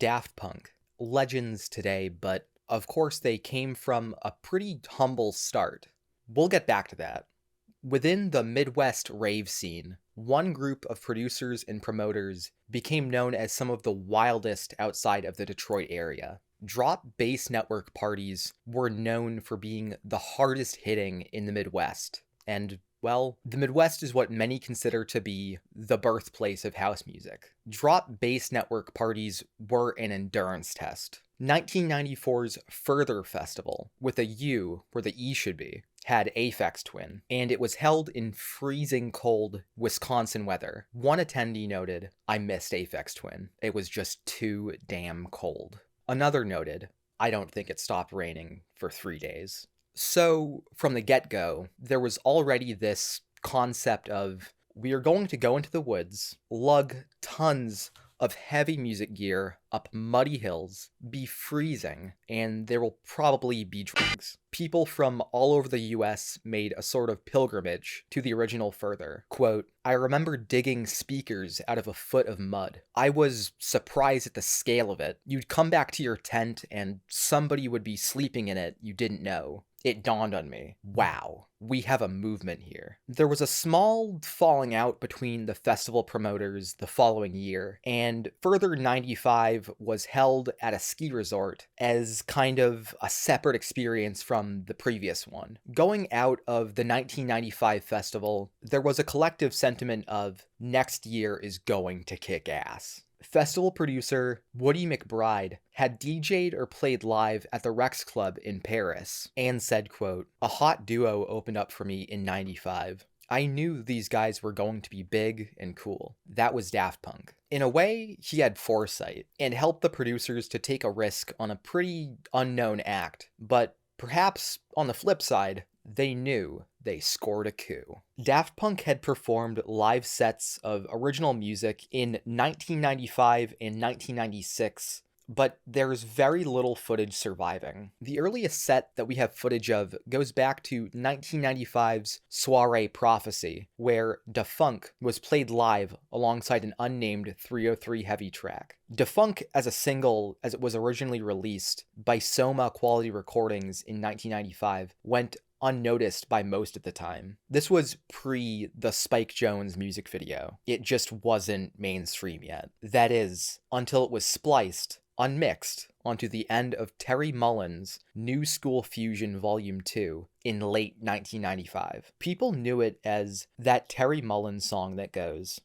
Daft Punk. Legends today, but of course they came from a pretty humble start. We'll get back to that. Within the Midwest rave scene, one group of producers and promoters became known as some of the wildest outside of the Detroit area. Drop bass network parties were known for being the hardest hitting in the Midwest, and well, the Midwest is what many consider to be the birthplace of house music. Drop bass network parties were an endurance test. 1994's Further Festival, with a U where the E should be, had Aphex Twin, and it was held in freezing cold Wisconsin weather. One attendee noted, "I missed Aphex Twin. It was just too damn cold." Another noted, "I don't think it stopped raining for 3 days." So, from the get-go, there was already this concept of, we are going to go into the woods, lug tons of heavy music gear up muddy hills, be freezing, and there will probably be drinks. People from all over the US made a sort of pilgrimage to the original Further. Quote, "I remember digging speakers out of a foot of mud. I was surprised at the scale of it. You'd come back to your tent and somebody would be sleeping in it you didn't know. It dawned on me, wow, we have a movement here." There was a small falling out between the festival promoters the following year, and Further 95 was held at a ski resort as kind of a separate experience from the previous one. Going out of the 1995 festival, there was a collective sentiment of, next year is going to kick ass. Festival producer Woody McBride had DJ'd or played live at the Rex Club in Paris and said, quote, "A hot duo opened up for me in 95. I knew these guys were going to be big and cool. That was Daft Punk." In a way, he had foresight and helped the producers to take a risk on a pretty unknown act, but perhaps on the flip side, they knew they scored a coup. Daft Punk had performed live sets of original music in 1995 and 1996, but there's very little footage surviving. The earliest set that we have footage of goes back to 1995's Soiree Prophecy, where Da Funk was played live alongside an unnamed 303 heavy track. Da Funk as a single, as it was originally released by Soma Quality Recordings in 1995, went unnoticed by most at the time. This was pre the Spike Jonze music video. It just wasn't mainstream yet. That is, until it was spliced, unmixed, onto the end of Terry Mullen's New School Fusion Volume 2 in late 1995. People knew it as that Terry Mullen song that goes.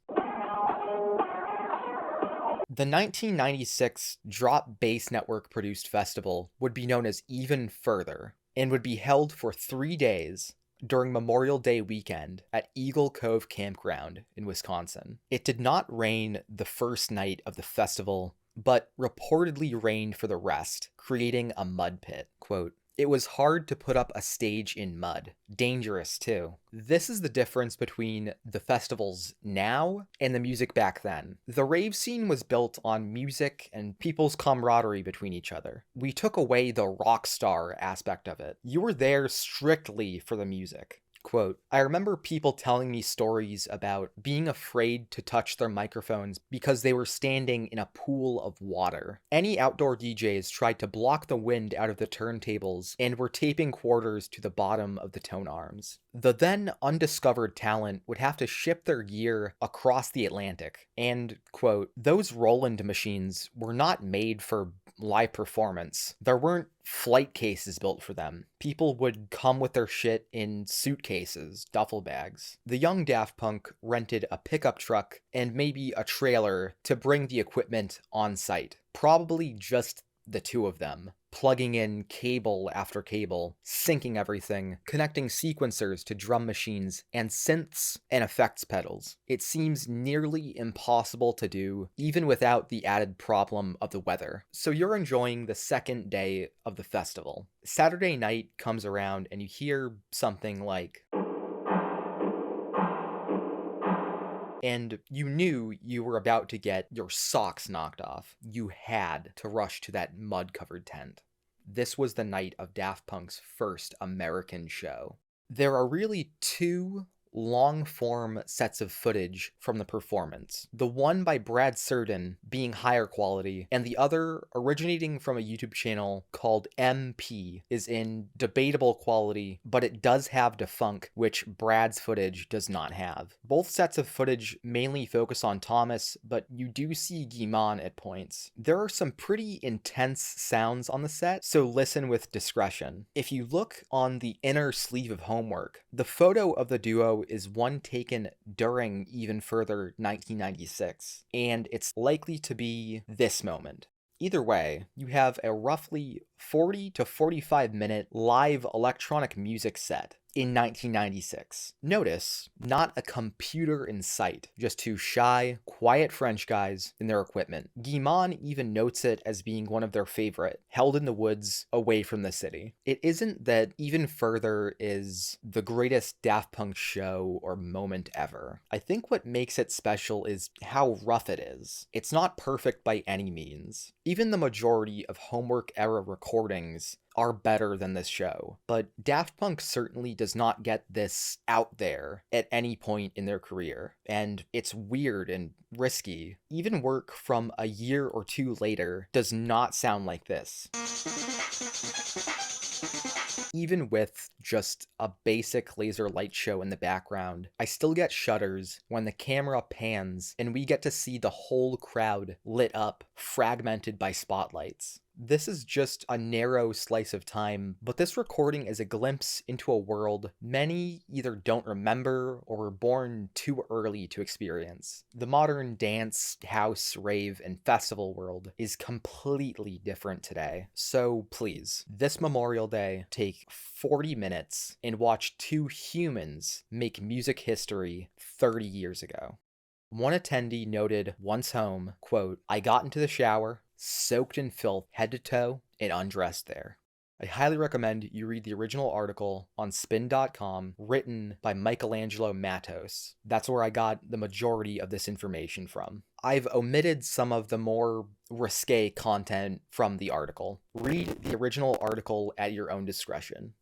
The 1996 Drop Bass Network produced festival would be known as Even Further, and would be held for 3 days during Memorial Day weekend at Eagle Cove Campground in Wisconsin. It did not rain the first night of the festival, but reportedly rained for the rest, creating a mud pit. Quote, "It was hard to put up a stage in mud. Dangerous, too." This is the difference between the festivals now and the music back then. The rave scene was built on music and people's camaraderie between each other. We took away the rock star aspect of it. You were there strictly for the music. Quote, "I remember people telling me stories about being afraid to touch their microphones because they were standing in a pool of water. Any outdoor DJs tried to block the wind out of the turntables and were taping quarters to the bottom of the tone arms. The then undiscovered talent would have to ship their gear across the Atlantic. And, quote, those Roland machines were not made for live performance. There weren't flight cases built for them. People would come with their shit in suitcases, duffel bags. The young Daft Punk rented a pickup truck and maybe a trailer to bring the equipment on site. Probably just the two of them, plugging in cable after cable, syncing everything, connecting sequencers to drum machines, and synths and effects pedals. It seems nearly impossible to do, even without the added problem of the weather. So you're enjoying the second day of the festival. Saturday night comes around and you hear something like, and you knew you were about to get your socks knocked off. You had to rush to that mud-covered tent. This was the night of Daft Punk's first American show. There are really two long-form sets of footage from the performance. The one by Brad Surden being higher quality, and the other, originating from a YouTube channel called MP, is in debatable quality, but it does have defunk, which Brad's footage does not have. Both sets of footage mainly focus on Thomas, but you do see Guimond at points. There are some pretty intense sounds on the set, so listen with discretion. If you look on the inner sleeve of Homework, the photo of the duo is one taken during Even Further 1996, and it's likely to be this moment. Either way, you have a roughly 40 to 45 minute live electronic music set in 1996. Notice, not a computer in sight, just two shy, quiet French guys and their equipment. Guimond even notes it as being one of their favorite, held in the woods, away from the city. It isn't that Even Further is the greatest Daft Punk show or moment ever. I think what makes it special is how rough it is. It's not perfect by any means. Even the majority of Homework era recordings are better than this show, but Daft Punk certainly does not get this out there at any point in their career, and it's weird and risky. Even work from a year or two later does not sound like this. Even with just a basic laser light show in the background, I still get shudders when the camera pans and we get to see the whole crowd lit up, fragmented by spotlights. This is just a narrow slice of time, but this recording is a glimpse into a world many either don't remember or were born too early to experience. The modern dance, house, rave, and festival world is completely different today. So please, this Memorial Day, take 40 minutes and watch two humans make music history 30 years ago. One attendee noted once home, quote, "I got into the shower, soaked in filth head to toe, and undressed there." I highly recommend you read the original article on spin.com written by Michaelangelo Matos. That's where I got the majority of this information from. I've omitted some of the more risque content from the article. Read the original article at your own discretion.